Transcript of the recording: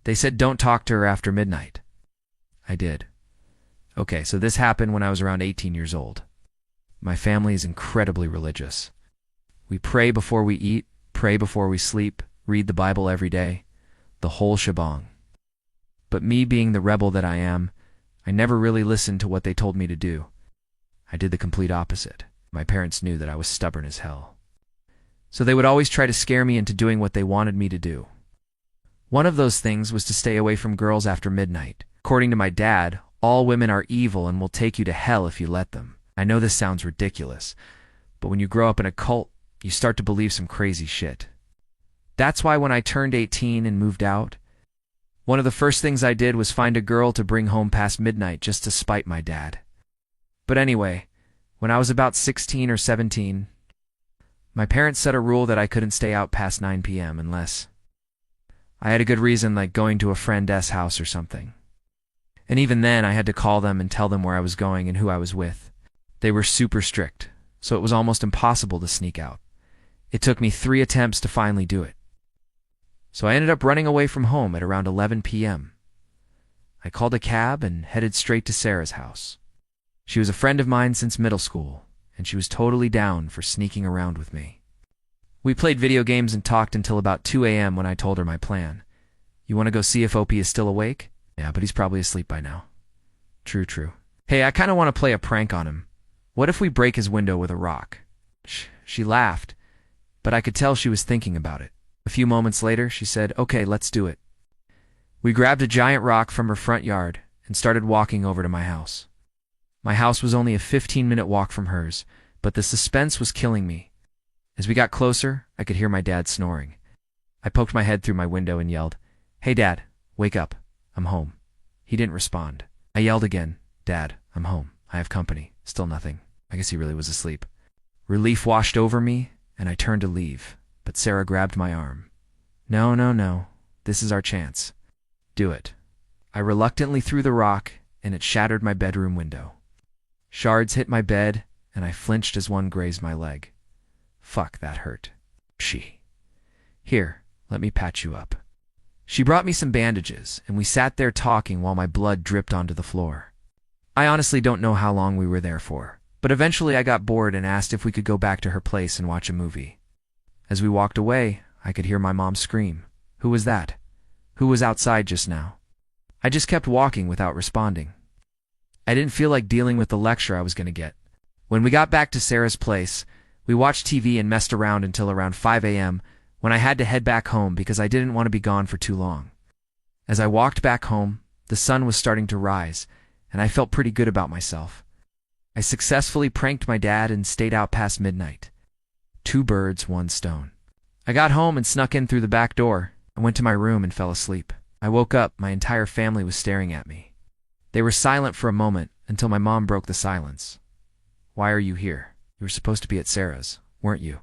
They said don't talk to her after midnight. I did. Okay, so this happened when I was around 18 years old. My family is incredibly religious. We pray before we eat, pray before we sleep, read the Bible every day, the whole shebang. But me being the rebel that I am, I never really listened to what they told me to do. I did the complete opposite. My parents knew that I was stubborn as hell. So they would always try to scare me into doing what they wanted me to do. One of those things was to stay away from girls after midnight. According to my dad, all women are evil and will take you to hell if you let them. I know this sounds ridiculous, but when you grow up in a cult, you start to believe some crazy shit. That's why when I turned 18 and moved out, one of the first things I did was find a girl to bring home past midnight just to spite my dad. But anyway, when I was about 16 or 17, my parents set a rule that I couldn't stay out past 9 p.m. unless I had a good reason, like going to a friend's house or something. And even then, I had to call them and tell them where I was going and who I was with. They were super strict, so it was almost impossible to sneak out. It took me 3 attempts to finally do it. So I ended up running away from home at around 11 p.m. I called a cab and headed straight to Sarah's house. She was a friend of mine since middle school, and she was totally down for sneaking around with me. We played video games and talked until about 2 a.m. when I told her my plan. You want to go see if Opie is still awake? Yeah, but he's probably asleep by now. True. Hey, I kind of want to play a prank on him. What if we break his window with a rock? She laughed, but I could tell she was thinking about it. A few moments later, she said, okay, let's do it. We grabbed a giant rock from her front yard and started walking over to my house. My house was only a 15-minute walk from hers, but the suspense was killing me. As we got closer, I could hear my dad snoring. I poked my head through my window and yelled, hey, Dad, wake up. I'm home. He didn't respond. I yelled again, Dad, I'm home. I have company. Still nothing. I guess he really was asleep. Relief washed over me, and I turned to leave, but Sarah grabbed my arm. No. This is our chance. Do it. I reluctantly threw the rock, and it shattered my bedroom window. Shards hit my bed, and I flinched as one grazed my leg. Fuck, that hurt. Here, let me patch you up. She brought me some bandages, and we sat there talking while my blood dripped onto the floor. I honestly don't know how long we were there for, but eventually I got bored and asked if we could go back to her place and watch a movie. As we walked away, I could hear my mom scream. Who was that? Who was outside just now? I just kept walking without responding. I didn't feel like dealing with the lecture I was going to get. When we got back to Sarah's place, we watched TV and messed around until around 5 a.m. when I had to head back home because I didn't want to be gone for too long. As I walked back home, the sun was starting to rise, and I felt pretty good about myself. I successfully pranked my dad and stayed out past midnight. 2 birds, 1 stone. I got home and snuck in through the back door. I went to my room and fell asleep. I woke up, my entire family was staring at me. They were silent for a moment until my mom broke the silence. Why are you here? You were supposed to be at Sarah's, weren't you?